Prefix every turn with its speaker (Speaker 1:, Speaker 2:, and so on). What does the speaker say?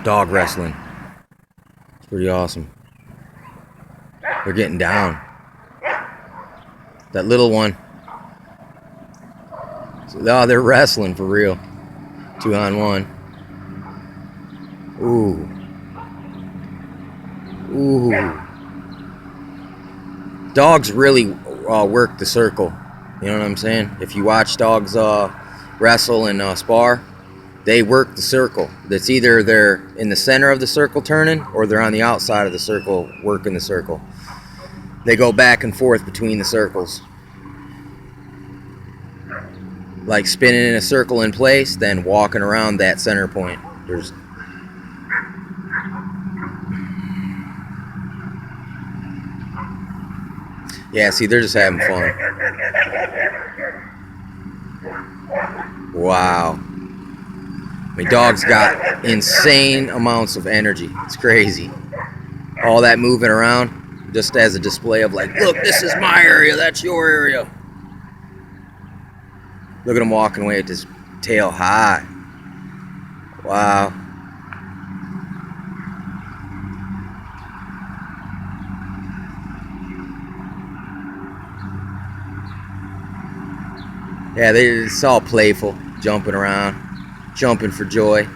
Speaker 1: Dog wrestling. It's pretty awesome. They're getting down. That little one. Oh, they're wrestling for real. 2-on-1. Ooh. Ooh. Dogs really work the circle. You know what I'm saying? If you watch dogs wrestle and spar, they work the circle. That's either they're in the center of the circle turning, or they're on the outside of the circle working the circle. They go back and forth between the circles. Like spinning in a circle in place, then walking around that center point. Yeah, see, they're just having fun. Wow. I mean, dogs got insane amounts of energy. It's crazy. All that moving around just as a display of like, look, this is my area, that's your area. Look at him walking away with his tail high. Wow. Yeah, it's all playful, jumping around, jumping for joy.